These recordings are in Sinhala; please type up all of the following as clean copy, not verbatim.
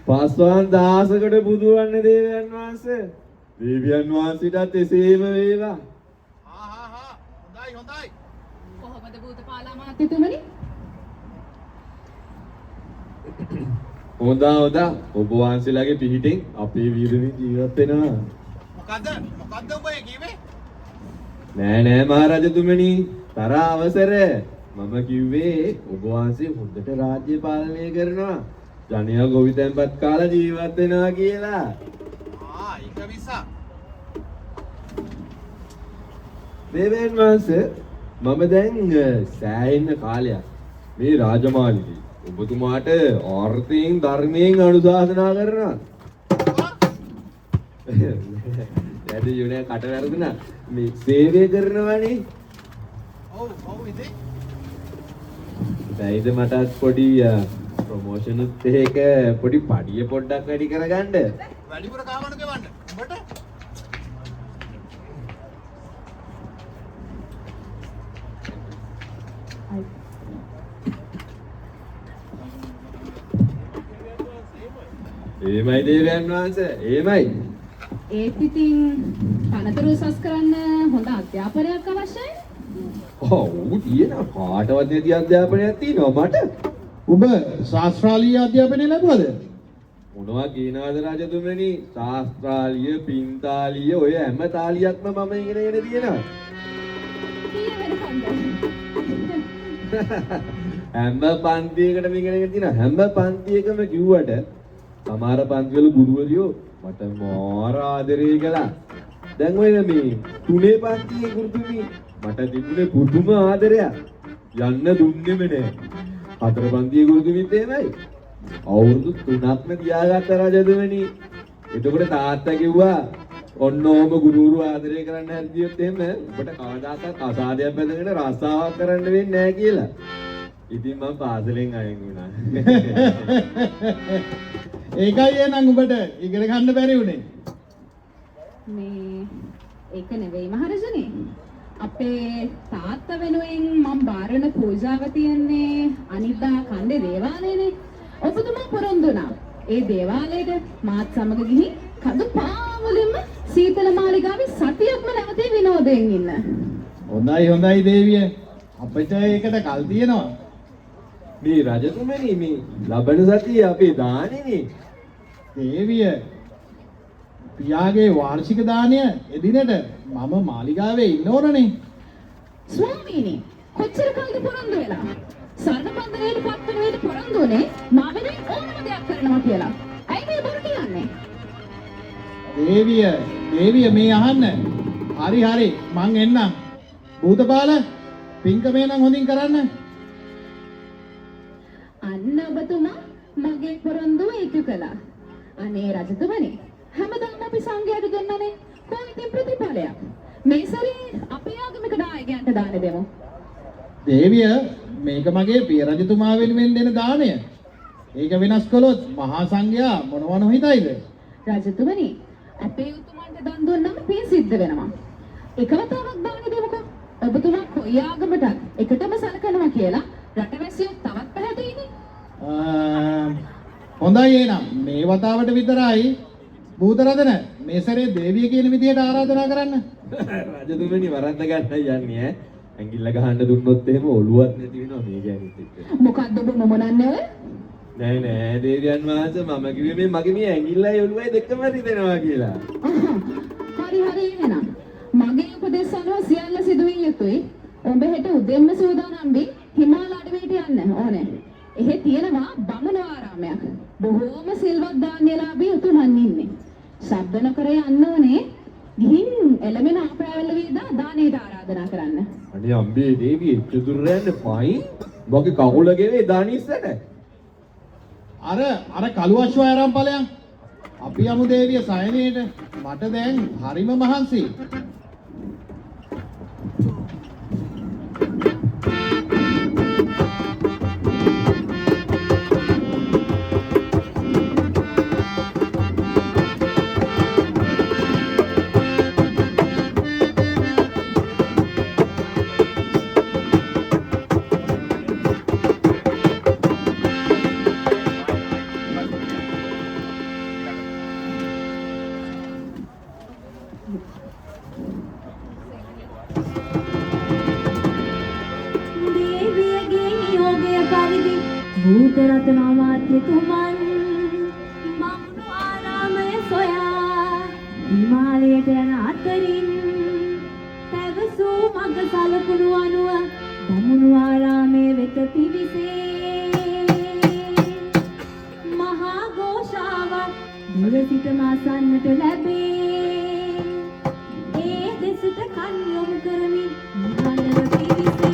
පස්වන් දහසකට බුදු වන්නේ දේවයන් වහන්සේ. දේවයන් වහන්සේටත් එසේම වේවා. හොඳයි හොඳයි. කොහොමද භූතපාලා මහත්මතුමනි? හොඳා ඔබ වහන්සේලාගේ පිහිටෙන් අපේ වීරණි ජීවත් වෙනවා. මොකද්ද ඔබ කිව්වේ? නෑ මහරජතුමනි, තරහ අවසර. මම කිව්වේ ඔබ වහන්සේ හොඳට රාජ්‍ය පාලනය කරනවා. ජනයා ගොවිතැන්පත් කාලා ජීවත් වෙනවා කියලා. ඒක විසා. දේවයන් වහන්සේ, මම දැන් සෑහෙන කාලයක් මේ රාජමාලිගයේ ඔබතුමාට ආර්ථිකයෙන් ධර්මයෙන් අනුශාසනා කරනවා. ඇයි යුනේ කට වැරදුනා? මේ සේවය කරනවනේ. ඔව් ඉතින්. දැයිද මටත් පොඩි ප්‍රොමෝෂන් උත් එක පොඩි පඩිය පොඩ්ඩක් වැඩි කරගන්න. වැඩිපුර කාමණු ගෙවන්න. උඹට එහෙමයි දේවයන් වහන්සේ, එහෙමයි. ඒත් ඉතින් තනතුරු උසස් කරන්න හොඳ අධ්‍යාපනයක් අවශ්‍යයි. ඔව් තියෙනවා. කාටවත් නැති අධ්‍යාපනයක් තියෙනවා මට. ඔබ ශාස්ත්‍රාලීය අධ්‍යාපනය ලැබුවද? මොනවා කියනවාද රජතුමනි? ශාස්ත්‍රාලිය, පින්තාලිය ඔය හැම තාලියක්ම මම ඉගෙනගෙන තියෙනවා. හැම පන්තියකටම ඉගෙනගෙන තියෙනවා. හැම පන්තියකම කිව්වට සමහර පන්තිවල ගුරුවරියෝ මට මාර ආදරේ කළා. දැන් ඔය මේ 3 පන්තියේ ගුරුතුමී මට තිබුණේ පුදුම ආදරයක්. යන්න දුන්නෙම නෑ. 4 පන්තියේ ගුරුතුමීත් එහෙමයි. අවුරුදු 3ක්ම තියාගත්ත රජතුමනි. එතකොට තාත්තා කිව්වා ඔන්න ඕම ගුරුවරු ආදරය කරන්න හැදියොත් එහෙම ඔබට කවදාකවත් අසාදයක් බැඳගෙන රස්සාවක් කරන්න වෙන්නේ නැහැ කියලා. ඉතින් මම පාසලෙන් අයින් වුණා. ඒකයි එහෙනම් ඔබට ඉගෙන ගන්න බැරි උනේ. මේ ඒක නෙවෙයි මහරජනේ. අපේ තාත්තා වෙනුවෙන් මම බාරන පූජාව තියන්නේ අනිද්දා කන්දේ දේවාලයේනේ. ඔබතුමා පොරොන්දු වුණා. ඒ දේවාලයට මාත් සමග ගිහින් කඳු පාමුලින්ම සීතල මාලිගාවේ සතියක්ම නැවතී විනෝදයෙන් ඉන්න. හොඳයි දේවිය. අපිට ඒකට කල් තියෙනවා. මේ රජතුමනි මේ ලබන සතිය අපේ දානෙනේ. දේවිය පියාගේ වාර්ෂික දානය එදිනට මම මාලිගාවේ ඉන්න ඕනනේ. ස්වාමීනි කොච්චර කාලෙද පොරොන්දු වෙලා? සරණපන්දරේට පත් වෙන වෙලේ පොරොන්දු උනේ මම වෙනුවෙන් ඕනම දෙයක් කරනවා කියලා. ඇයි මේ බොරු කියන්නේ? දේවිය මේ අහන්න. හරි මං එන්නම්. භූතපාල පින්කමේ නම් හොඳින් කරන්න. අන්න ඔබතුමා මගේ පොරොන්දුව ඉටු කළා. අනේ රජතුමනි හැමදාම අපි සංඝයාට දුන්නනේ කොහොමද ප්‍රතිඵලයක්? මේ සැරේ අපේ ආගමික නායකයන්ට දාන දෙමු. දේවිය මේක මගේ පිය රජතුමා වෙනුවෙන් දෙන දාණය. ඒක වෙනස් කළොත් මහා සංඝයා මොනව නොහිතයිද? රජතුමනි අපේ උතුමන්ට දන් දුන්නම පින් සිද්ධ වෙනවා. එකවතාවක් දාන දෙමුකෝ. ඔබතුමා කොයි ආගමටත් එකටම සලකනවා කියලා රටවැසියෝ තවත් පැහැදිලිනේ. හොඳයි එහෙනම් මේ වතාවට විතරයි භූතරදන මේ සැරේ දේවිය කියන විදිහට ආරාධනා කරන්න. රජතුමනි වරද්ද ගන්නයි යන්නේ ඈ. ඇඟිල්ල ගහන්න දුන්නොත් එහෙම ඔළුවක් නැති වෙනවා මේ ගෑනිත් එක්ක. මොකද්ද ඔබ මොනන්නේ ඔය? නෑ දේවියන් වහන්සේ මම කිව්වේ මේ මගේ මේ ඇඟිල්ලයි ඔළුවයි දෙකම රිදෙනවා කියලා. හරි එහෙනම් මගේ උපදෙස් අනුව සියල්ල සිදු විය යුතුයි. ඔබ හෙට උදෙන්ම සූදානම් වී හිමාල අඩවියට යන්න ඕනේ. එහෙ තියෙනවා බමුණු ආරාමයක්. බොහෝම සිල්වත් දාන්‍යලාභී උතුමන් ඉන්නේ. ශබ්ද නොකර යන්න ඕනේ. ගිහින් එළමෙන අපරාවැල්ල වේදා දානයට ආරාධනා කරන්න. අනේ අම්බේ දේවිය චතුර යන්න පයින් මගේ කකුල ගෙවේ දානිස්සට. අර කළු අශ්වය ආරාම ඵලයන්. අපි යමු දේවිය සයනේට. මට දැන් හරිම මහන්සි. දේවියගේ නියෝගය පරිදි භූත රත්නාමාත්‍යතුමන් බමුණු ආරාමය සොයා හිමාලයට යන අතරින් පැවසූ මඟ සලකුණු අනුව බමුණු ආරාමයේ වෙත පිවිසේ මහා ഘോഷාවක් දුර සිටම අසන්නට ලැබේ. ඒ දෙසට කන් යොමු කරමින් මහණව පිවිසේ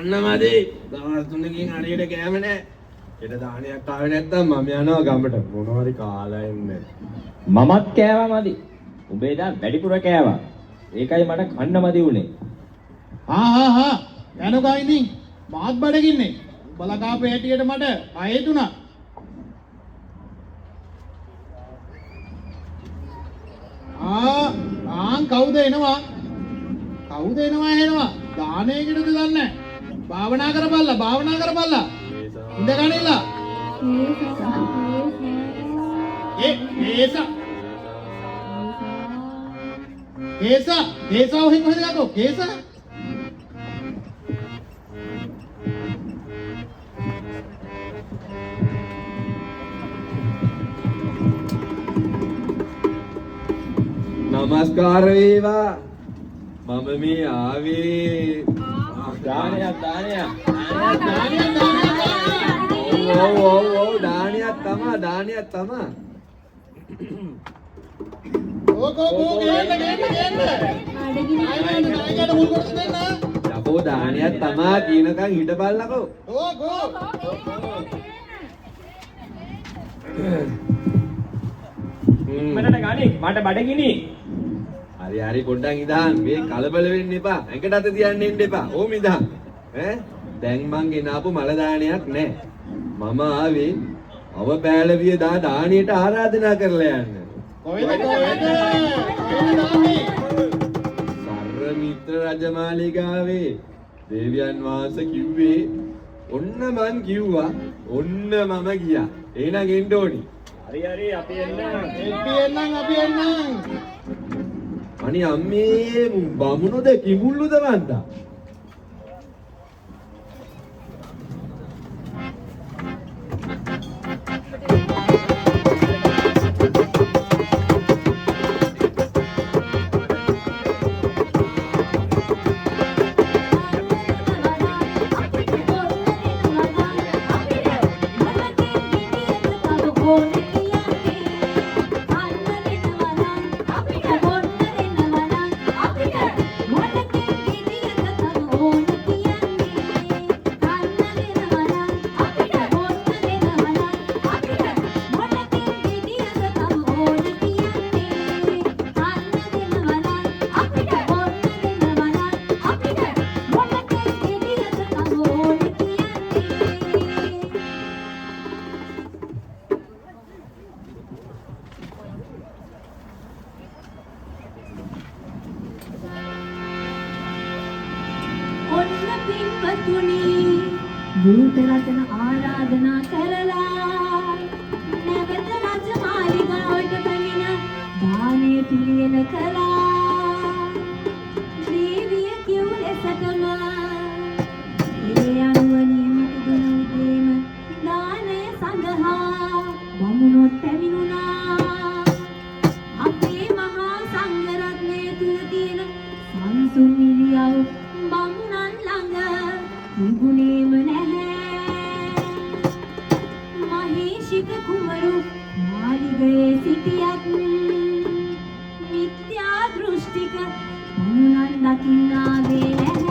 කන්න මදි. දවස් 3කින් හරියට කෑම නැහැ. හෙට දාහනයක් ආවේ නැත්තම් මම යනවා ගමට. මොනවාරි කාලා එන්නේ. මමත් කෑවා මදි. උඹේ දා වැඩිපුර කෑවා. ඒකයි මට කන්න මදි උනේ. හා යනකම් ඉතින් මාත් බඩගින්නේ. උඹලා කාපේ හැටියට මට ආයෙතුණා. කවුද එනවා? කවුද එනවා? දානයකටද දන්නේ නැහැ. භාවනා කරපල්ලා. ඉඳ ගනිලා. කේසා ඔහෙන් කොහෙද ගාකෝ? කේසා නමස්කාර වේවා. මම මේ ආවේ දානයක්. ඔව් දානයක් තමා. ඕකෝ ගේන්න. ආයෙත් මුල් කොටස දෙන්න. යකෝ දානයක් තමා කියනකන් හිටපල්ලකෝ. ඕකෝ මට ගානේ මට බඩගිනි. හරි පොඩ්ඩක් ඉඳන් මේ කලබල වෙන්න එපා. ඇඟට අත තියන්න එන්න එපා. ඕම ඉඳන්. දැන් මං ගෙනාපු මල දානයක් නෑ. මම ආවේ අව පෑලවිය දානියට ආරාධනා කරලා යන්න. කොහෙද? සර්ව මිත්‍ර රජමාලිගාවේ දේවයන් වහන්සේ කිව්වේ ඔන්න මං කිව්වා. ඔන්න මම ගියා. එහෙනම් එන්න ඕනි. හරි අපි එන්න. අපි එන්නම්. අනේ අම්මේ බමුණුද කිඹුල්ලුද වන්දා? බුරුත රතන ආරාධනා කරලා නැවත රජ මාලිගාවට පැමිණ දානය පිළියෙල කළා. දේවිය කිව් ලෙසටම ඒ අනුව නියම පුදුණු දේම දානය සඳහා බමුණොත් පැමිණුණා. අපේ මහා සංඝ රත්නය තුල තියෙන සංසුන් ඉරියව් බමුණන් ළඟ නිගුණේම නැහැ. මහේෂික කුමරු මාලිගයේ සිටියත් මිත්‍යා දෘෂ්ටික බමුණන් දකින්නාවේ නැහැ.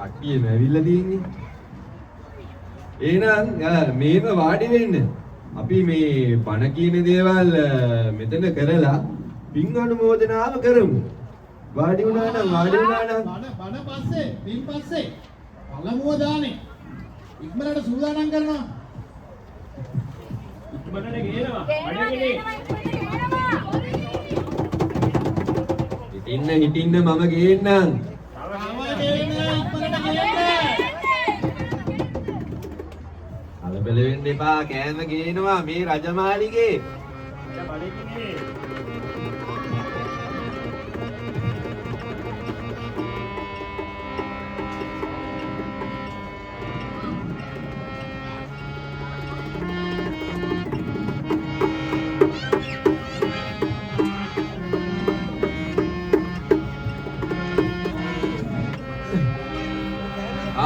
කට්ටියම ඇවිල්ලා තියෙන්නේ. එහෙනම් මේව වාඩි වෙන්න. අපි මේ බණ කියන දේවල් මෙතන කරලා පින් අනුමෝදනාව කරමු. වාඩි වුණා නම් බණ පස්සේ පින් පස්සේ පළමුව දානේ ඉක්මනට සූදානම් කරනවා. ඉක්මනට ගේනවා. බඩගිනේ. හිටින්න මම ගේන්නම්. අලබල වෙන්න එපා කෑම ගේනවා මේ රජමාලිගේ. බඩගිනේ.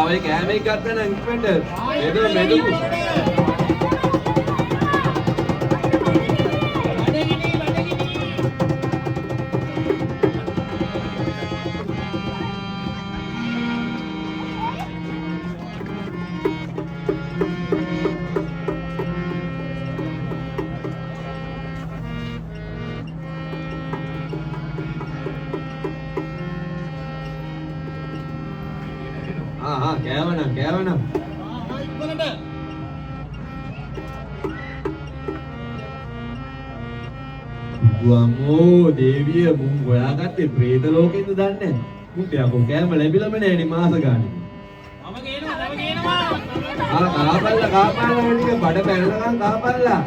ඔය කෑම එක ගත්තා නම් ඉක්මනට මෙදුකු. කෑවනම් වම්මෝ දේවිය මුන් හොයාගත්තේ ප්‍රේත ලෝකෙන්ද දන්නේ නැහැ. මුන්ට යකෝ කෑම ලැබිලම නැහැනේ මාස ගානේ. මම ගේනවා. කාපල්ලා ටික බඩ පැනනකම් කාපල්ලා.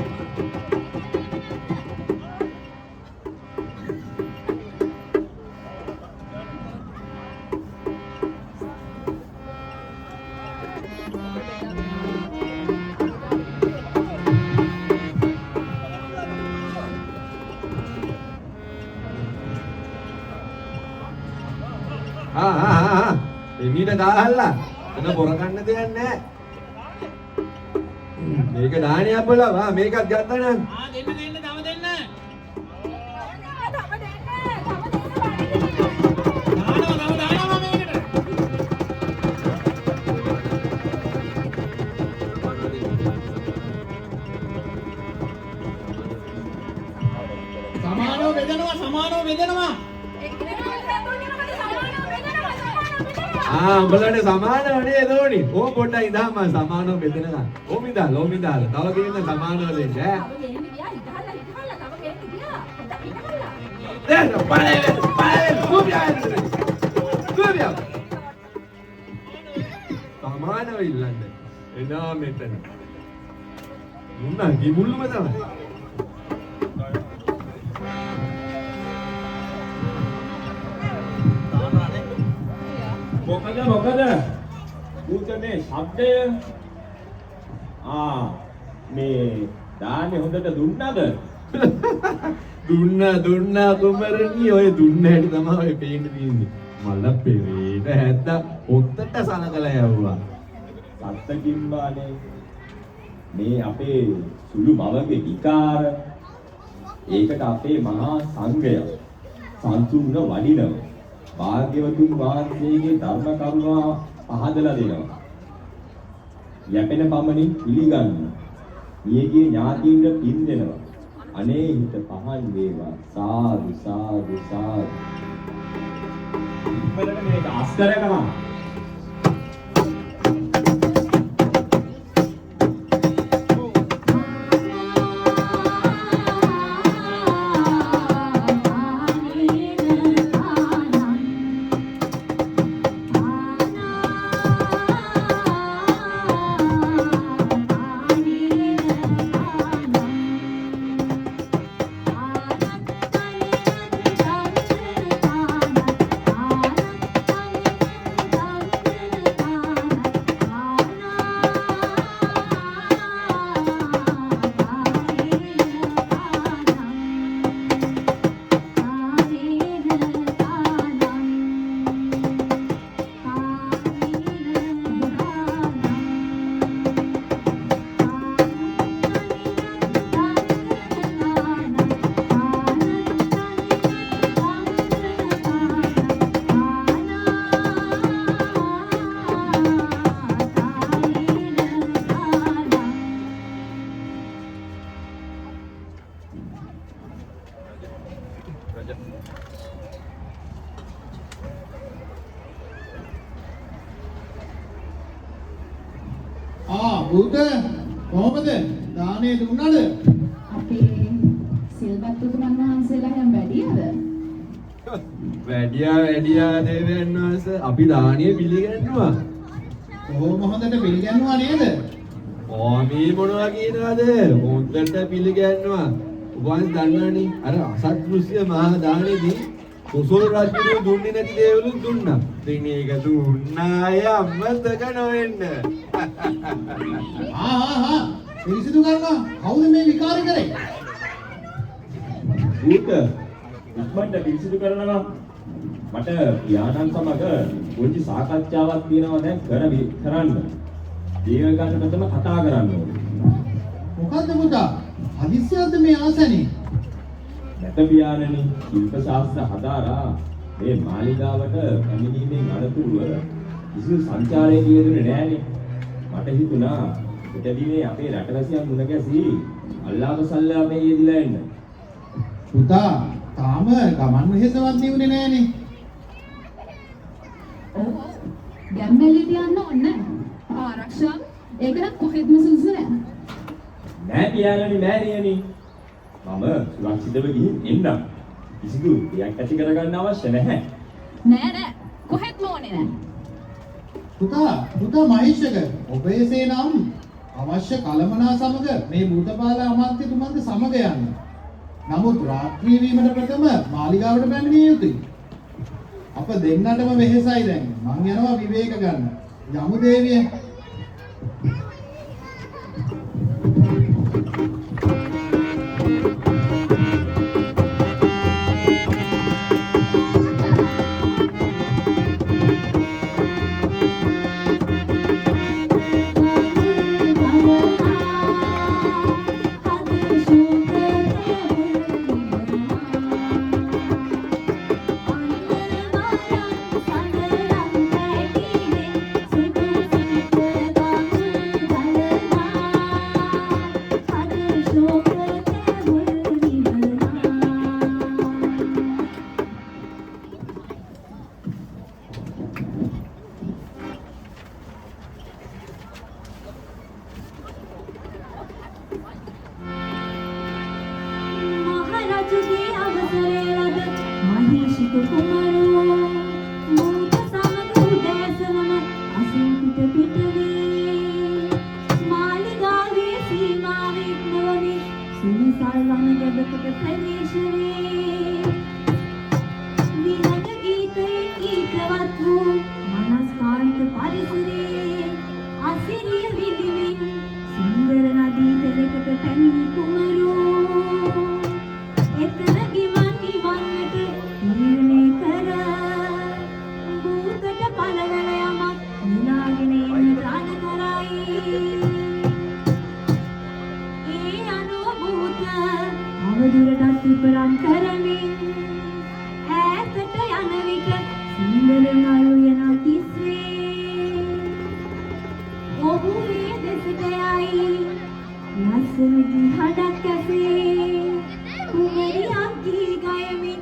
එමීට දාහල්ලා එන පොර ගන්න දෙයක් නැහැ. මේක දාණේ අපලා වා මේකත් ගත්තා නම් දෙන්න තව දෙන්න. දානවා මේකට. සමානව බෙදනවා. උඹලට සමානව නේද ඕනි? ඕ පොඩ්ඩක් ඉඳහම සමානව බෙදනවා. ඕම ඉඳාල. තව කෙනෙක් සමානව දෙන්න ඈ. දැන් බලන්න. කුබියා. සමානව ඉල්ලන්න. එනවා මෙතන. මුන්නා ගිමුල්ලුම තමයි. මොකද ඌතනේ ශබ්දය මේ දාන්නේ හොඳට දුන්නද? දුන්නා කුමරණී ඔය දුන්න හැටි තමයි ඔය පේන්න තියෙන්නේ. මල පෙරේට හැද්දා ඔත්තට සලකලා යවුවා. සත්තකින්බානේ මේ අපේ සුළු මවගේ විකාර ඒකට අපේ මහා සංඝය සංසුන්ව වඩිනවා. භාග්‍යවතුන් වහන්සේගේ ධර්ම කරුණා පහදලා දෙනවා. යැපෙන පමණින් පිළිගන්න. මියගේ ඥාතීන්ට පින් දෙනවා. අනේ හිත පහන් වේවා. සාදු. ඉක්මනට මේක අස්තර කරා. ආනත් භූත කොහොමද? දානේ දුන්නාද? අපේ සිල්වත් උතුමන් වහන්සේලා හැම වැඩියද? වැඩියා දේවයන් වහන්සේ අපි දානිය පිළිගන්නවා. කොහොම හොඳට පිළිගන්නවා නේද? ඕමී මොනවා කියනවාද? හොඳට පිළිගන්නවා. උපවාස දන්නවනේ අර අසත්පුරුෂය මහා දානේදී කුසල රජුගේ දුන්නේ නැති දේවලුත් දුන්නා. ඉතින් ඒක දුන්නාය අමතක නොවෙන්න. පිරිසිදු කරනවා. කවුද මේ විකාර කරේ? භූත ඉක්මනට පිරිසිදු කරනවා. මට යානන් සමග පොඩි සාකච්ඡාවක් තියෙනවා දැන් කරන්න. දේව ගන්නකොටම කතා කරන්න ඕනේ. මොකද්ද පුතා? හදිස්සියක්ද මේ ආසනේ? නැත පියාණනි, ශිල්ප ශාස්ත්‍ර හදාරා මේ මාලිගාවට පැමිණීමෙන් අනතුරුව කිසිදු සංචාරයක් යෙදුනේ නෑනේ. මට හිතුණා පිටදීනේ අපේ රටවැසියන් මුණ ගැසී අල්ලාහ් සල්ලාමේ යෙදිලා එන්න. පුතා තාම ගමන් වෙහෙසවත් නිවුනේ නෑනේ. ඔව්. ගැම්මෙලියට යන්න ඕනේ. ආරක්ෂා ඒක නම් කොහෙත්ම සුදුසු නෑ. නෑ පියාණනි මෑණියනි. මම සුරක්ෂිතව ගිහින් එන්නම්. කිසිදු දෙයක් ඇති කරගන්න අවශ්‍ය නැහැ. නෑ කොහෙත්ම ඕනේ නෑ. පුතා මහේෂක ඔබේසේ නම් අවශ්‍ය කලමනා සමග මේ භූතපාල අමාත්‍යතුමන්ද සමග යන්න. නමුත් රාත්‍රී වීමට ප්‍රථම මාලිගාවට පැමිණිය යුතුයි. අප දෙන්නටම වෙහෙසයි දැන්. මං යනවා විවේක ගන්න. යමු දේවිය. මහරජුගේ අවසරය ලද මහේෂික කුමරෝ මූත සමග උදෑසනම අසින් පිට වේ මාලිගාවේ සීමාවේ ඉක්මවමින් සුනිසල් වනගැබකට ප්‍රවේශ වේ විහද ගීතයේ ගීතවත් වූ මනස්කාන්ත පරිසරයේ අසිරිය විඳිමින් සුන්දර නදී තෙලකට පැමිණි කුමරෝ එතන ගිමන් නිවන්නට නිර්ණය කර භූතට පළවන යමක් නිලාගෙන එන්න රණ කරයි. ඒ අනුව භූත අවදුරටත් විපරම් කරමින් ඈතට යන විට සුන්දර නරු යන කිස්සේ ඔහු මේ දෙසට යයි ලස්සන හඩක් ඇසේ කුමරියක් ගී ගයමින්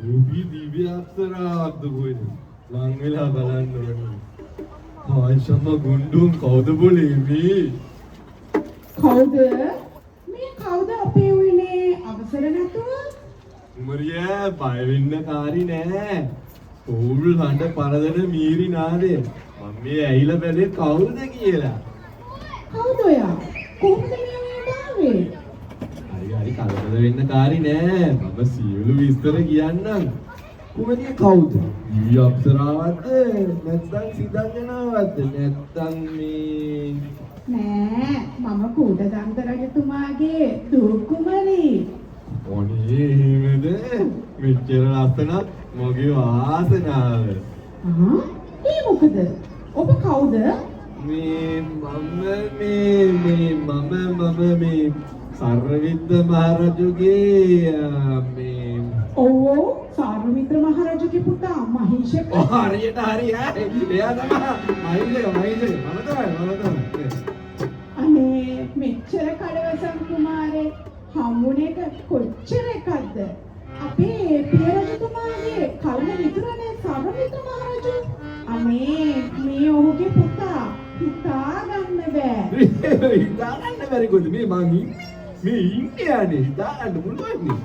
රූපී දිව්‍ය අප්සරාවක්ද කොහෙද? ලං වෙලා බලන්න ඕනේ. ආයිෂම ගුණ්ඩුම් කවුද બોලේ මේ? කවුද? මේ කවුද අපේ උයනේ අවසර නැතුව? කුමරියා බය වෙන්න කාරි නෑ. පොල් හඬ පරදන මීරි නාදය. මම මේ ඇහිලා බැලේ කවුද කියලා. කවුද ඔයා? කොහොමද මේ උයනට ආවේ? හරි කලබල වෙන්න කාරි නෑ. මම සියලු විස්තර කියන්නම්. කුමරිය කවුද? ඊ අප්සරාවක්ද? නැත්නම් සිදංජනාවක්ද? නැත්නම් මේ නෑ මම කූටදන්ත රජතුමාගේ දූ කුමරී. ඔනේමද මෙච්චර ලස්සන මගේ වාසනාව. ඒ මොකද? ඔබ කවුද? මම සර්වවිද්ද මහරජුගේ ඔව් සාරමිත්‍ර මහරජුගේ පුතා මහේෂක. හරියට හරි ඈ. එයා තමයි මම තමයි. අනේ මෙච්චර කඩවසම් කුමාරේ හම්බුනේක කොච්චර එකක්ද? අපේ පිය රජතුමාගේ කල්ම මිතුරනේ සාරමිත්‍ර මහරජු. අනේ මේ ඔහුගේ පුතා හිතා ගන්න බෑ. හිතා ගන්න බැරි කොහොමද මේ මං ඉන්දියානේ හිතා ගන්න පුළුවන් නේ.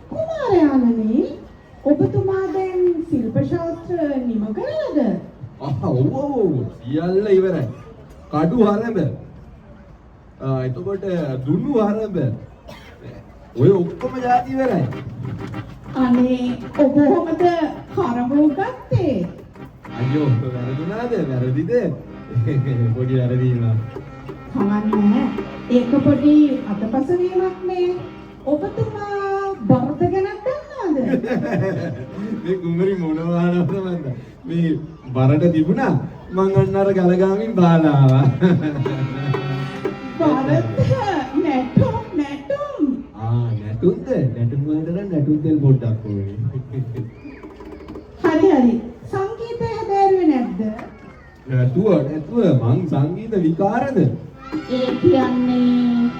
කුමාරයාණනි ඔබතුමා දැන් ශිල්ප ශාස්ත්‍ර නිම කළාද? ඔව් සියල්ල ඉවරයි. කඩු හරඹ. එතකොට දුන්නු හරඹ. ඔය ඔක්කොම જાති ඉවරයි. අනේ ඔබ කොහොමද කරඹු ගත්තේ? අයියෝ වැරදුනාද? වැරදිද? පොඩි වැරදීමක්. කවන්නේ ඒක පොඩි අතපස වීමක් නේ. ඔබතුමා බරත ගැනත් දන්නවද? මේ කුමරි මොනවා නෝනවද? මේ බරට තිබුණා මං අන්න අර ගලගාමින් බාලා ආවා. බරත නැටුම් නැටුම්ද? නැටුම් වලට නම් නැටුම් තෙල් පොඩ්ඩක් ඕනේ. හරි සංගීතය හැදෑරුවේ නැද්ද? නැතුව මං සංගීත විකාරද? ඒ කියන්නේ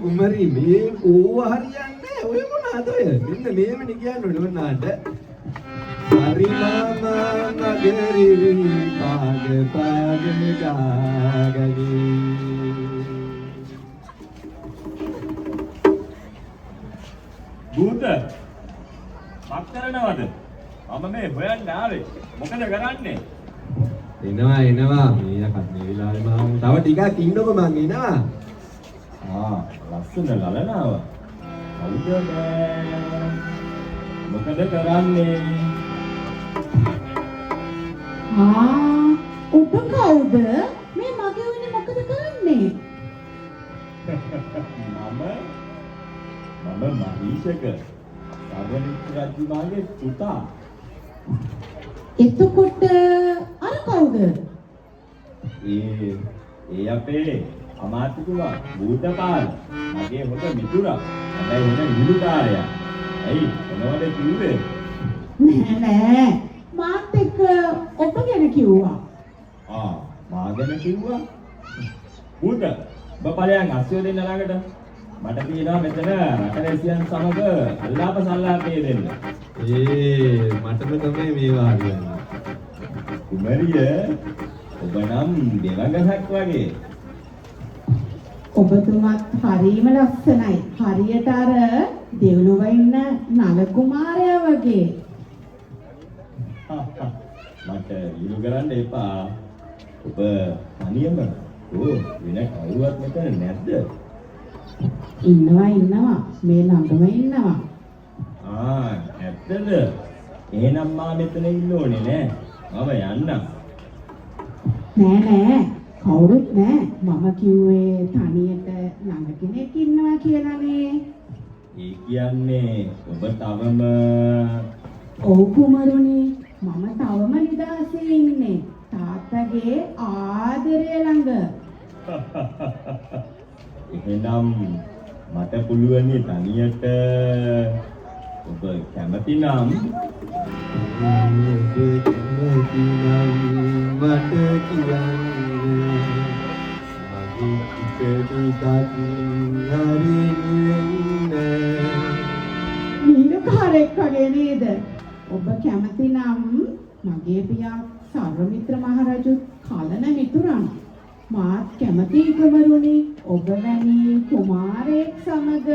කුමරි මේ ඕව හරියන්නේ ඔය මොනවාද ඔය? මෙන්න මේවනේ කියන්නේ ඕනාට. හරිමාම නගරි පාග ගාගනි. භූත මක් කරනවද? මම මේ හොයන්න ආවේ. මොකද කරන්නේ? එනවා මේ වෙලාවේ මම තව ටිකක් ඉන්නකො මං එනවා. ලස්සන ලලනාව. කවුද මොකද කරන්නේ? ඔබ කවුද? මේ මගේ උනේ මොකද කරන්නේ? මම මහීෂක. සර්වනිත්‍ය රජුගේ පුතා. එතකොට අර කවුද? ඒ අපේ අමාත්‍යතුමා භූතපාල. මගේ හොඳ මිතුරා. හැබැයි හොඳ නිලුකාරයා. ඇයි මොනවද කිව්වේ? නෑ මාත් එක්ක ඔබ ගැන කිව්වා. මා ගැන කිව්වා? භූත බපලයන් අස්සෝ දෙන්න ළඟට. මට තියෙනවා මෙතන රටවැසියන් සමග අල්ලාප සල්ලාපේ දෙන්න. මටම තමයි මේවා හරියන්නේ. කුමරිය ඔබ නම් දෙවඟසක් වගේ. ඔබතුමත් හරීම ලස්සනයි. හරියට අර දෙව්ලොව ඉන්න නල කුමාරයා වගේ. මට විරු කරන්න එපා. ඔබ තනියම වෙන කවුරුවත් මෙතන නැද්ද? ඉන්නවා මේ ළඟම ඉන්නවා. ඇත්තද? එහෙනම් මා මෙතන ඉන්න ඕනේ නෑ. මම යන්නම්. නෑ කවුරුත් නෑ. මම කිව්වේ තනියට ළඟ කෙනෙක් ඉන්නවා කියලානේ. ඒ කියන්නේ ඔබ තවම ඔව් කුමරුනි මම තවම නිදාසේ ඉන්නේ තාත්තගේ ආදරය ළඟ. එහෙනම් මට පුළුවන් තනියට ඔබ කැමති නම් මට කියන්න කැමති කුමරුනි ඔබ වැනි කුමාරයෙක් සමග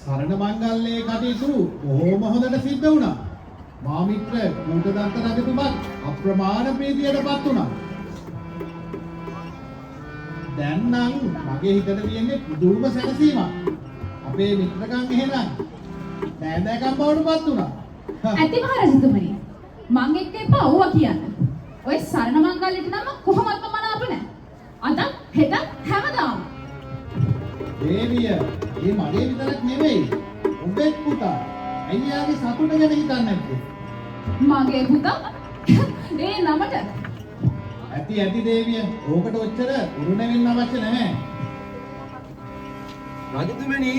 සරණ මංගල්‍යයේ කටයුතු බොහොම හොඳට සිද්ධ වුණා. මා මිත්‍ර කූටදත්ත රජතුමත් අප්‍රමාණ ප්‍රීතියටපත් වුණා. දැන් නම් මගේ හිතට තියෙන්නේ පුදුම සැනසීමක්. අපේ මිත්‍රකම් එහෙනම් නෑදෑකම් බවටපත් වුණා. ඇති මහරජතුමනි මං එක්ක එපා ඕවා කියන්න. ඔය සරණ මංගල්‍යයට නම් කොහොමත්ම මනාප නැහැ. අද හෙට හැමදාම. දේවිය, මේ මගේ විතරක් නෙවෙයි. ඔබේ පුතා අයියාගේ සතුට ගැන හිතන්නේ නැත්තේ. මගේ පුතා ඒ නමට ඇති දේවිය. ඕකට ඔච්චර උරුණ වෙන්න අවශ්‍ය නැහැ. රජතුමනි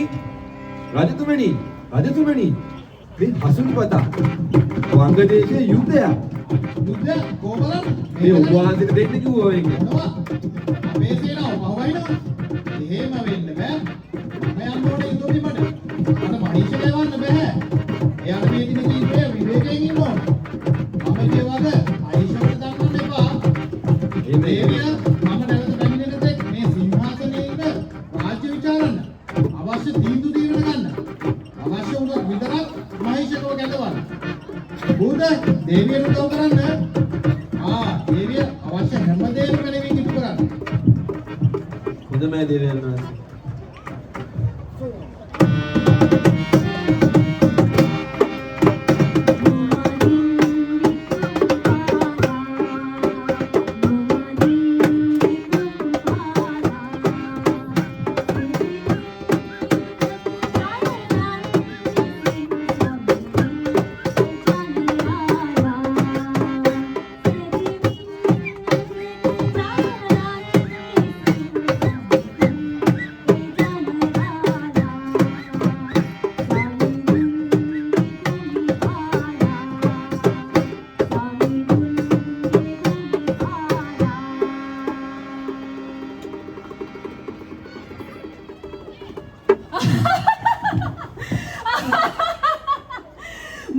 මේ හසුන්පතා වංගදේශයේ යුද්ධයක්. බුද්ධ කොබලන් මේ ඔබ වහන්සේට දෙන්න කිව්වා මේක. මොනවා? අපේ සේනාව පහවයිනවා. එහෙම වෙන්න බෑ. මම යන්න ඕනේ ඉන්දෝපිමට. අර මහේෂට යවන්න බෑ. එයාට මේ දින ජීවිතේ විවේකයෙන් ඉන්න ඕන. මම කියවද අයිෂාට දන්නන්න එපා. ඒ දේවිය මම නැවත පැමිණෙන තෙක් මේ සිංහාසනයේ ඉන්න රාජ්‍ය විචාරන්න. අවශ්‍ය තීන්දුව දීගෙන ගන්න. අවශ්‍ය වුණොත් විතරක් මහේෂකව ගැටවන්න. බුද්ධ දේවියට උදව් කරන්න. දේවිය අවශ්‍ය හැමදේම මැනවින් ඉටු කරන්න. හොඳමයි දේවයන් වහන්සේ.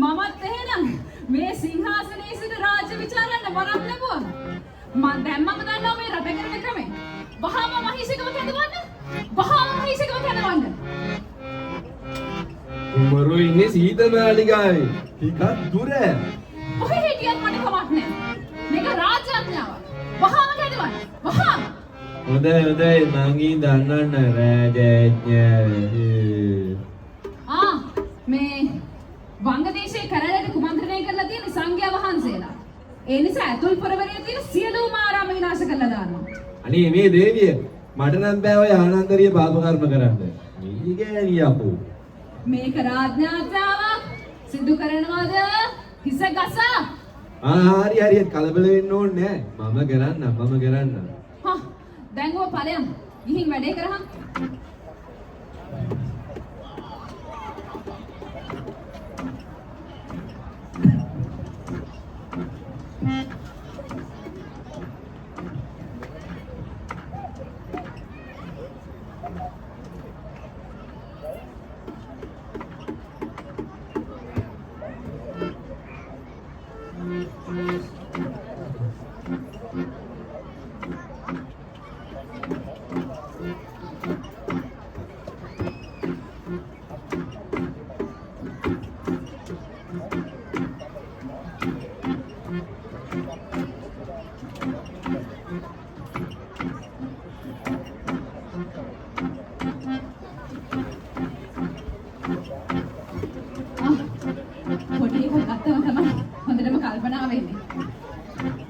මමත් එහෙනම් මේ සිංහාසනයේ සිට රාජ්‍ය විචාරන්න වරම් ලැබුවා. දැන් මම දන්නවා මේ රට කරන ක්‍රමය. වහාම මහීසකම කැඳවන්න. වහාම මහීසකම කැඳවන්න. උඹරු ඉන්නේ සීත මාලිගාවේ. ටිකක් දුර. කොහේ හිටියත් මට කමක් නැහැ. මේක රාජ්‍ය ආඥාවක්. වහාම කැඳවන්න. වහාම. හොඳයි මං දන්නන්න රාජඥ. මේ වංගදේශයේ කරලට කුමන්ත්‍රණය කරලා තියෙන සංඝයා වහන්සේලා. ඒ නිසා ඇතුල් පොරවරේ තියෙන සියලුම ආරාම විනාශ කරලා දානවා. අනේ මේ දේවිය මට නම් බෑ ඔය ආනන්දරිය පාප කර්ම කරන්න. මේ ගෑණිය අපෝ. මේක රාජ්‍යාඥාවක් සිදු කරනවද? හිස ගස. හරි කලබල වෙන්න ඕනේ නෑ. මම කරන්නම්. දැන් ඔය ඵලයන් ගිහින් වැඩේ කරහන්.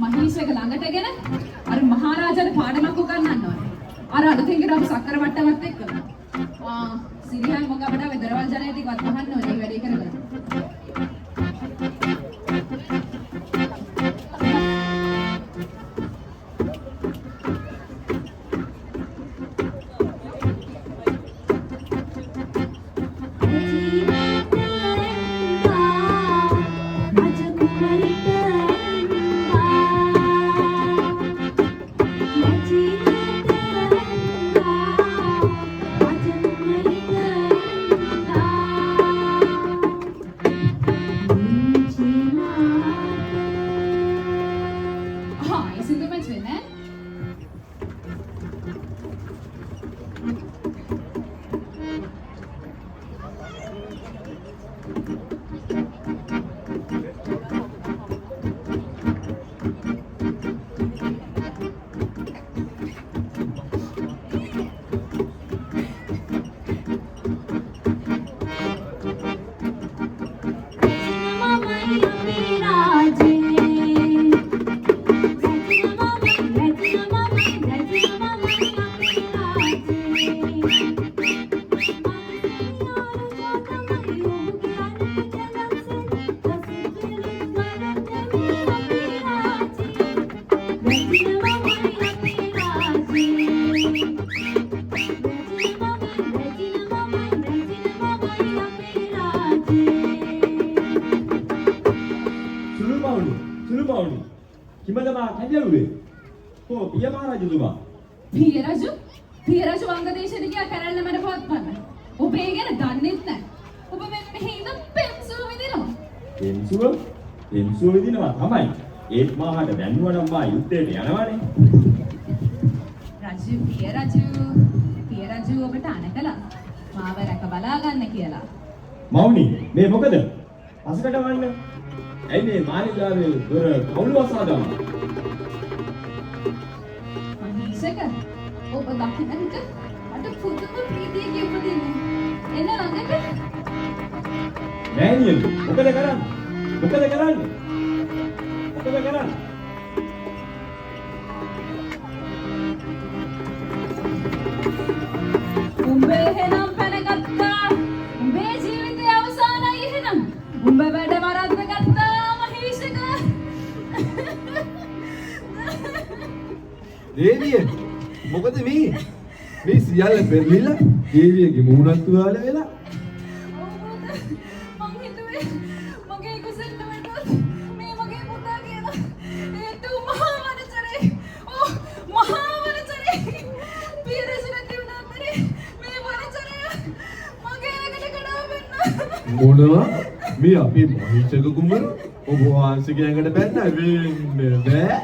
මහීෂක ළඟටගෙන අර මහරජාට පාඩමක් උගන්වන්න ඕනේ. අර අලුතෙන් ගෙනාවු සක්කර වට්ටමත් එක්ක. සිරියන් මොකක් අපිට වෙදරවල් ජනය ටිකවත් වහන්න ඕනේ මේ වැඩේ කරගෙන. සුළුමවුනි කිමදමා කැදෙව්වේ කො පිය මහරජතුමා පිය රජු වංගදේශෙට ගියා කැරල්ල මඩ පවත්වන්න. ඔබ ඒ ගැන දන්නෙත් නැහැ. ඔබ මෙහි ඉඳන් පෙන්සුව විදිනවා. පෙන්සුව විදිනවා තමයි. ඒත් මාහට දැන්නුවා නම් මා යුද්ධයට යනවානේ. පිය රජු ඔබට අනකලා මාව රැක බලා ගන්න කියලා. මවුනි මේ මොකද? අසකට වන්න. ඇයි මේ මාලිගාවේ දොර කවුළු වසා දාන්නේ? මහීෂක ඔබ දකින්න විට මට පුදුම ප්‍රීතියක් උපදින්නේ. එන්න ළඟට. මෑණියනි මොකද කරන්නේ? මොකද කරන්නේ? මොකද කරන්නේ? උඹ එහෙනම් පැනගත්තා. උඹේ ජීවිතය අවසానයි එහෙනම්. උඹ වැඩ වරද්ද ගත්තා මහේෂක. දේවිය මොකද මේ සියල්ල පෙරලිලා දේවියගේ මූණත් තුවාල වෙලා මං හිතුවේ මගේ කුසෙන්ට වැටුවොත් මේ මගේ පුතා කියලා. ඒත් මහා වනචරේ. ඕ මහා වනචරේ. පියරසු නැති වුණාතරේ මේ වනචරය මගේ ඇඟට කඩාවෙන්න. මොනවා මේ අපේ මහේෂක කුමරු ඔබ වහන්සේගේ ඇඟට බැන්න වෙන්න බෑ.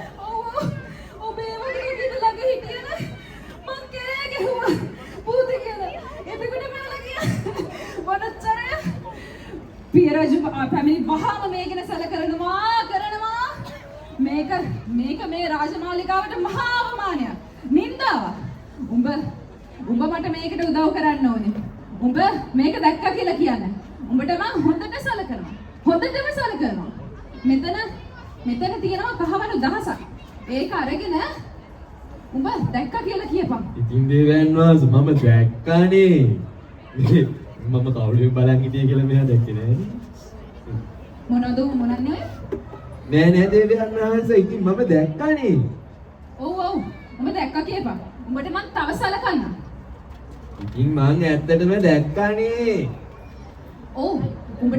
ඔබ ඒ වගේ කෙනෙක් ළඟ හිටියද මං කෑ ගැහුවා පුතේ කියලා. එතකොට මම ගියා වනචරය. පියරජු පැමිණි වහාම මේ ගැන සැලකරනවා. මේක මේ රාජමාලිගාවට මහා අවමානයක්. නින්දාවක්. උඹ මට මේකට උදව් කරන්න ඕනේ. උඹ මේක දැක්කා කියලා කියන්නේ. උඹට මම හොඳට සැලකනවා. මෙතන තියෙනවා කහවණු දහසක්. ඒක අරගෙන උඹ දැක්කා කියලා කියපන්. ඉතින් දේවයන් වහන්සේ මම දැක්කානේ. මම කවුළුවෙන් බලන් හිටියේ කියලා මෙයා දැක්කේ නෑනේ. මොනවද මොනන්නේ? නෑ දේවයන් වහන්සේ ඉතින් මම දැක්කානේ. ඔව් උඹ දැක්කා කියපන්. උඹට මං තව සැලකන්න. ඉතින් මං ඇත්තටම දැක්කානේ. ඔව් උඹ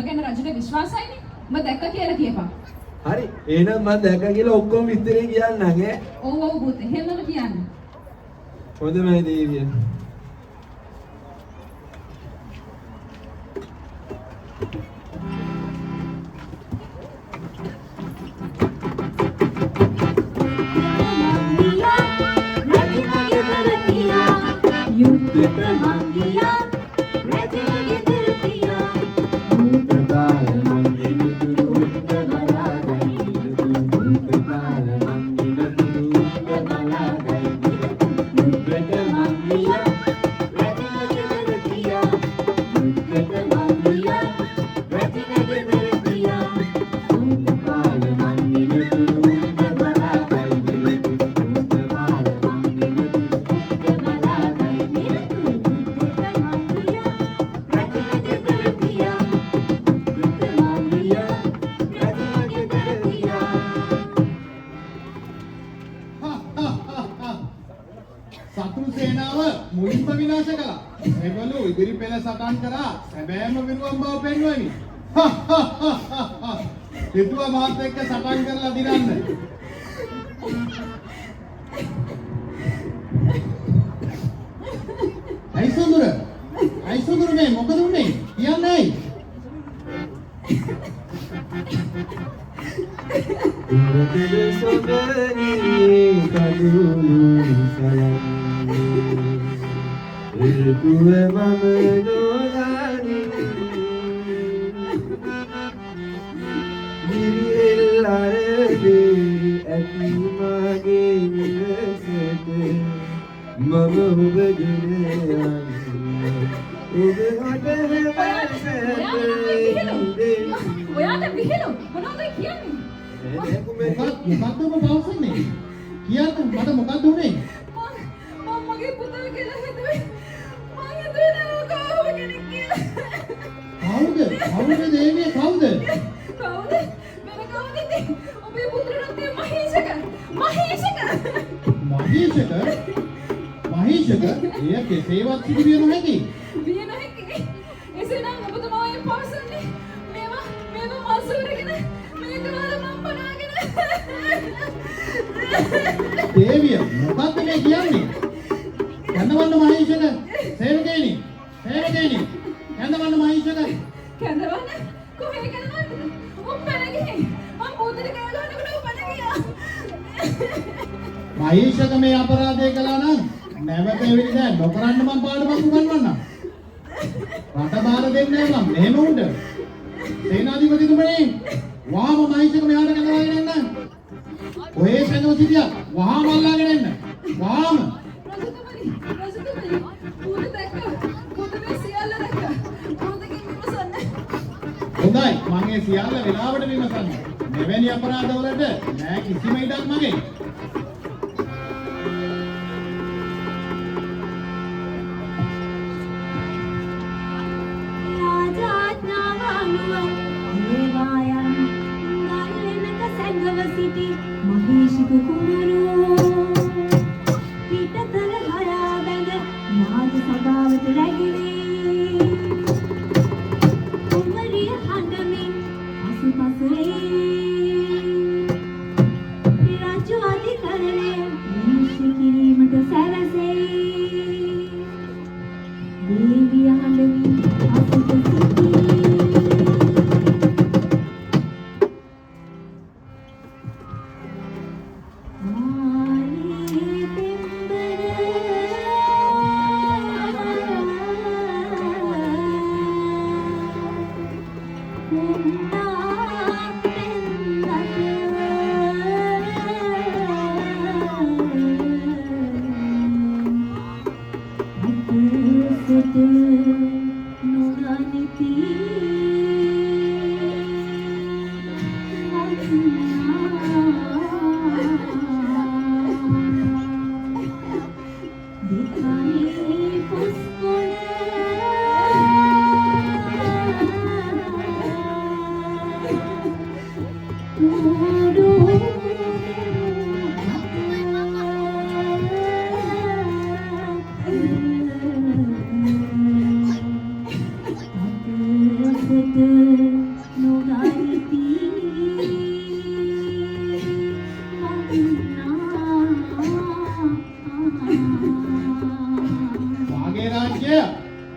ගැන රජුට විශ්වාසයිනේ. උඹ දැක්කා කියලා කියපන්. හරි එහෙනම් මම දැක්කා කියලා ඔක්කොම විස්තරේ කියන්නම් ඈ. ඔව් පුතේ එහෙමම කියන්න. හොඳමයි දේවිය. සතුරු සේනාව මුලින්ම විනාශ කළා. එවලු ඉදිරි පෙළ සටන් කරා සැබෑම විරුවන් බව පෙන්වමි. හිතුවා මාත් එක්ක සටන් කරලා දිනන්න. අයිසොඳුර මේ මොකද උනේ? කියන්නේ ඇයි? ඔයාට විහිළු මොනවද කියන්නේ? මොකක්ද ඔබ පවසන්නේ? කියන්න මට මොකක්ද උනේ? මම මගේ පුතා කියලා හිතුවේ. මම හිතුවේ නෝ කවුද කෙනෙක් කියලා. කවුද දේවිය කවුද? කවුද? මම කවුද ඉතින්? ඔබේ පුත්‍රයාට මහේෂක. මහේෂක? එය කෙසේවත් සිදු විය නොහැකි. විය නොහැකි. එසේනම් ඔබතුමා මේ පවසන්නේ මේවා මාසුරගෙන මේක වල මම බලාගෙන. දේවිය මොකක්ද මේ කියන්නේ? කන්දවන්න මහේෂක සේවකේනි කන්දවන්න මහේෂක කැඳවන්න කොහේ කැඳවන්නද? උඹට ගිහින් මම පොතේ කෑ ගන්නකොට උඹට ගියා. මහේෂක මේ අපරාධය කළා නම් නැවත එවිට දැන් නොකරන්න මම පාඩමක් උගන්වන්නම්. රට බාර දෙන්නේ මම මෙහෙම උන්ට. සේනාධිපතිතුමනි වහාම මහේෂක මෙහාට කැඳවාගෙන එන්න. ඔයේ සැඟව සිටියා වහාම අල්ලාගෙන එන්න. වහාම රජතුමනි පුත දැක්ක. පුත මේ සියල්ල දැක්ක. පුතකින් විමසන්න. හොඳයි මම ඒ සියල්ල වෙලාවට විමසන්නේ. මෙවැනි අපරාධ වලට නෑ කිසිම ඉඩක් මගේ. මහේෂික කුමරෝ පිටතල හරා බැඳ මාද සභාවට රැගිනේ කුමරිය හඬමින් පසුපස රාජ්‍ය අධිකරණය විනිශ්චය කිරීමට සැරසේ දේවිය හඬමින් පසුපස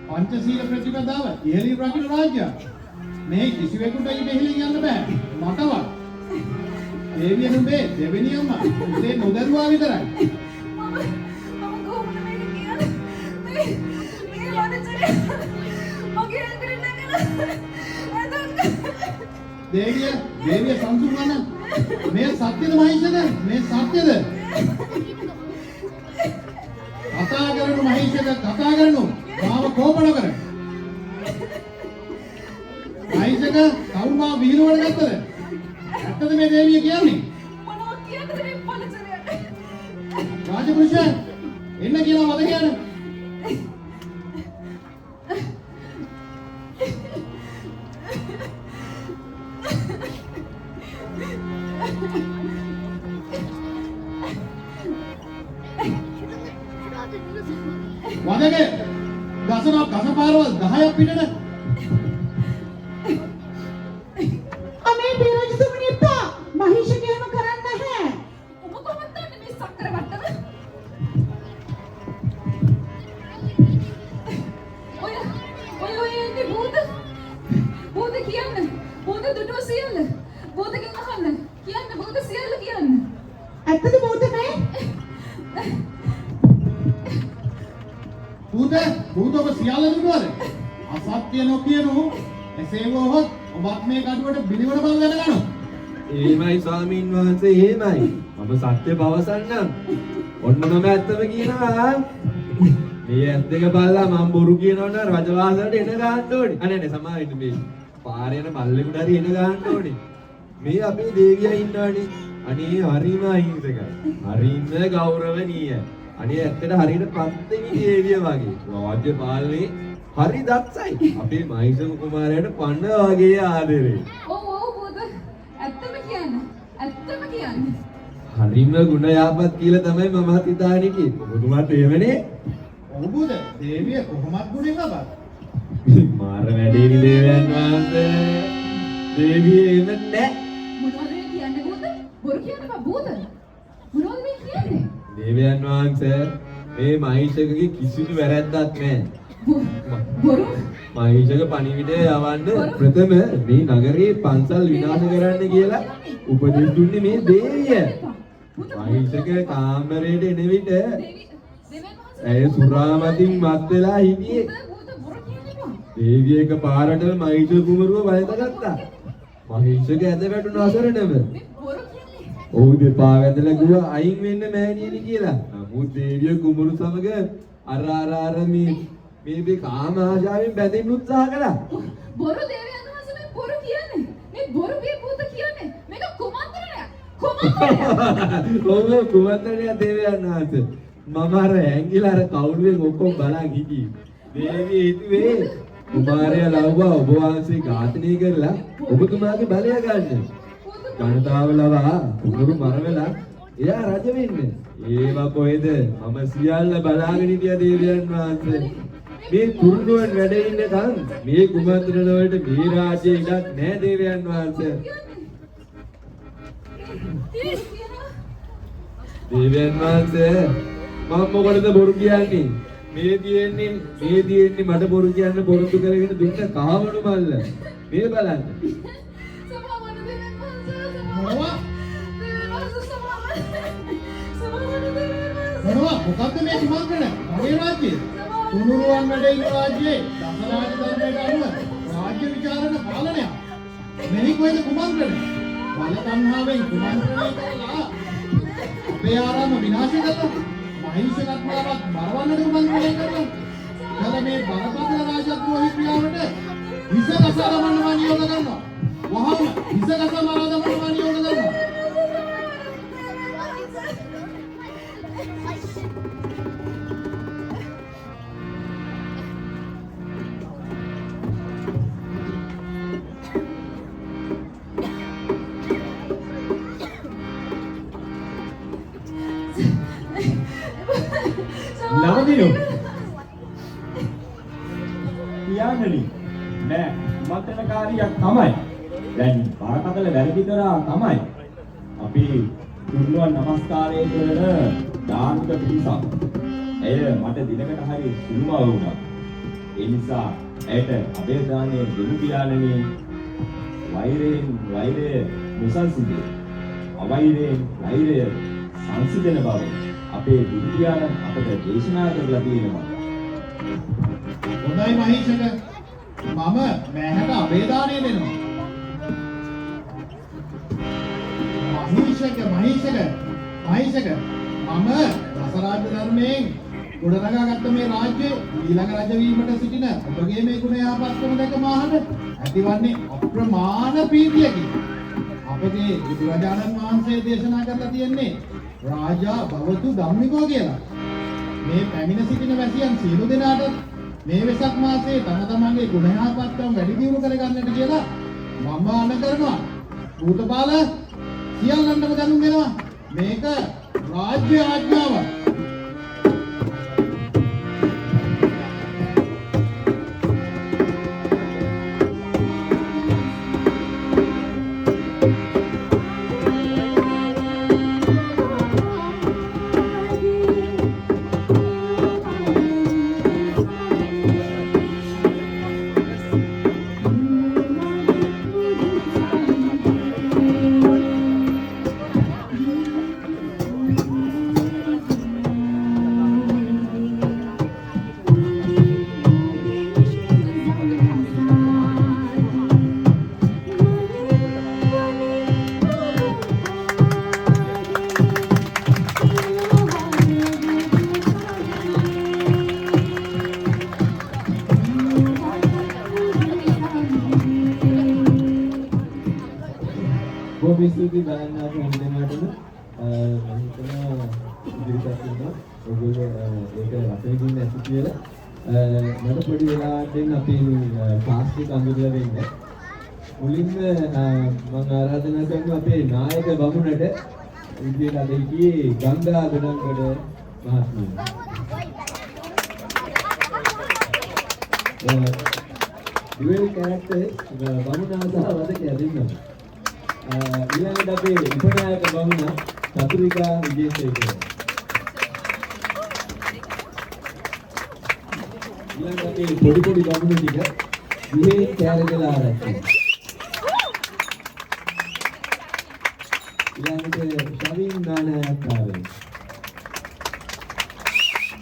පංචශීල ප්‍රතිපදාව ඉහළින් රකින්න රාජ්‍යයක්. මේ කිසිවෙකුට ඉබෙහිලින් යන්න බෑ. මටවත්. දේවිය නුඹේ දෙවෙනි අම්මා. උදේ නොදරුවා විතරයි. මම කොහොමද මේක කියන්නේ? මේ වදචරය මගේ ඇඟට නැගලා දේවිය සංසුන් වන මේ සත්‍යද මහේෂද? මේ සත්‍යද? කතා කරනු මහේෂද? කතා කරනු මාව කෝපන කර. මහේෂක කවුරු මාව විහිළුවට ගත්තද? ඇත්තද මේ දේවිය කියන්නේ? මොනවා කියන්නද මේ පළචරයට? රාජපුරුෂ එන්න කියනවා වද කියන්න. වදගේ ගසපාරවල් 10ක් පිටට අනේ බිරජතුමනි එපා මහේෂක එහෙම කරන්නේ නැහැ. ඔබ කොහොමද දන්නේ මේ සක්‍ර වට්ටම? ඔය එන්නේ බෝධ කියන්න. බෝධ දුටුව සියල්ල. බෝධගෙන් අහන්න. කියන්න බෝධ සියල්ල කියන්න. ඇත්තද බෝධ මේ? භූත ඔබ සියල්ල දුටුවද? අසත්‍ය නොකියනු එසේ වුවහොත් ඔබත් මේ කඩුවට බිලිවන බව දැනගනු. එහෙමයි ස්වාමීන් වහන්සේ එහෙමයි. මම සත්‍ය පවසන්නම්. ඔන්න මම ඇත්තම කියනවා. මේ ඇත්ත දෙක බලලා මම බොරු කියනවා නම් රජවාසලට එන ගන්න ඕනේ. අනේ නේ සමාවෙන්න මේ පාරේ යන මල්ලෙකුට හරි එන ගන්න ඕනේ. මේ අපේ දේවියා ඉන්නවනේ. අනේ හරිම අහිංසකයි. හරිම ගෞරවණීයයි. අනේ ඇත්තට හරියට පත්වෙනි දේවිය වගේ. රාජ්‍ය පාලනේ හරි දක්ෂයි. අපේ මහේෂක කුමාරයාට පන්න වගේ ආදරේ. ඔව් බෝධ ඇත්තම කියන්න. හරිම ගුණ යාපත් කියලා තමයි මමත් හිතාගෙන හිටියේ. ඔබතුමාත් එහෙමනේ. ඔව් බුද දේවිය කොහොමත් ගුණෙන් අපත්. මාර වැඩේනි දේවයන් වහන්සේ. දේවිය එහෙම නැහැ. මොනවද මේ කියන්නේ බෝධ? බොරු කියනවා බෝධ. මොනවද මේ කියන්නේ? දේවයන් වහන්සේ මේ මහේෂකගේ කිසිදු වැරැද්දක් නැහැ. බොරු මහේෂක පණිවිඩය යවන්න ප්‍රථම මේ නගරයේ පන්සල් විනාශ කරන්න කියලා උපදෙස් දුන්නේ මේ දේවිය. මහේෂක කාමරයට එන විට ඇය සුරාමතින් මත් වෙලා හිටියේ. දේවිය එක පාරට මහේෂක කුමරුව බලතගත්තා. මහේෂක ඇද වැටුණ අසරණව. ඔව් දෙපා වැදලා ගියා අයින් වෙන්න මෑණියනි කියලා. නමුත් දේවිය කුමරු සමග අර මේ කාම ආශාවෙන් බැඳෙන්න උත්සාහ කළා. බොරු දේවයන් වහන්සේ මේ බොරු කියන්නේ? මේ බොරු කිය පුත කියන්නේ? මේක කුමන්ත්‍රණයක්. කුමන්ත්‍රණයක්. ඔව් කුමන්ත්‍රණය දේවයන් වහන්සේ. මම අර ඇංගිලා අර කවුළුවෙන් ඔක්කොම බලන් හිටියේ. දේවිය හිතුවේ කුමාරයා ලව්වා ඔබ වහන්සේ ඝාතනය කරලා ඔබතුමාගේ බලය ගන්න. ජනතාව ලවා කුඹුරු මරවලා එයා රජ වෙන්නේ. ඒවා කොහෙද? මම සියල්ල බලාගෙන හිටියා දේවයන් වහන්සේ. මේ කුරුණුවන් වැඩ ඉන්නකම් මේ කුමන්ත්‍රණ වලට මේ රාජ්‍යයේ ඉඩක් නැහැ දේවයන් වහන්සේ. දේවයන් වහන්සේ මම මොකටද බොරු කියන්නේ? මේ තියෙන්නේ මට බොරු කියන්න පොරොන්දු කරගෙන දුන්න කහවණු මල්ල. මේ බලන්න. මොනවා මොකක්ද මේ කුමන්ත්‍රණ? මගේ රාජ්‍යය. තුනුරුවන් වැඩ ඉන්න රාජ්‍යයේ දසරාජ ධර්මයට අනුව රාජ්‍ය විචාරණ පාලනයක්. මෙහි කොහෙද කුමන්ත්‍රණ? බල තණ්හාවෙන් කුමන්ත්‍රණය කළා. අපේ ආරාම විනාශ කළා. මහිෂකත්වවත් මරවන්නට කුමන්ත්‍රණය කළා. එතන මේ බරපතල රාජද්‍රෝහී ක්‍රියාවට හිස කසා දමන්නවා නියෝග කරනවා. වහම හිස කසා මරා දමන්නවා නියෝග කරනවා. නවදිනු කියන්නනි නෑ මතනකාරියක් තමයි. දැන් බරපතල වැරදි කරා තමයි. අපි තුන්වන් නමස්කාරය කරන ධාර්මික පිරිසක්. එය මට දිනකට හරි සුළුම වුණා. ඒ නිසා ඇයට අබේදානය දෙමු කියලානේ. වෛරය මුසල්සිදේ. අවෛරයෙන් වෛරය සංසිඳන බව අපේ බුද්ධියාන අපට දේශනා කරලා තියෙනවා. හොඳයි මහේෂක. මම මෑහට අබේදානය දෙනවා. මහේෂක මම දසරාජ ධර්මයෙන් ගොඩනගාගත්ත මේ රාජ්‍යයේ ඊළඟ රජ වීමට සිටින ඔබගේ මේ ගුණ යහපත්කම දැක මාහට ඇතිවන්නේ අප්‍රමාණ ප්‍රීතියකි. අපගේ බුදුරජාණන් වහන්සේ දේශනා කරලා තියෙන්නේ රාජා භවතු ධම්මිකෝ කියලා. මේ පැමිණ සිටින වැසියන් සියලු දෙනාට මේ වෙසක් මාසයේ තම තමන්ගේ ගුණ යහපත්කම් වැඩි දියුණු කරගන්නට කියලා මම ආන කරනවා. භූතපාල සියල්ලන්ටම දැනුම් දෙනවා. මේක රාජ්‍ය ආඥාවක්. ස්තුති බලන්න අපි හැමදෙනාටම මම හිතනවා ඉදිරියට යනවා. ඔයගොල්ලෝ ඒක රස විඳින්න ඇති කියලා මට පොඩි වෙලාවක් දෙන්න අපි ක්ලාස් එක අඳුරලා දෙන්න. මුලින්ම මම ආරාධනා කරනවා අපේ නායක බමුණට විදියට අද හිටියේ ගංගා ගණන්ගඩ මහත්මිය. dual characters බමුණා සහ වදකයා දෙන්නවා. ඊළඟට අපේ උපනායක බමුණ චතුරිකා විජේසේකර. ඊළඟට අපේ පොඩි බමුණු ටික විහේ කැරගල ආරච්චි. ඊළඟට ශවින් නානායක්කාරය.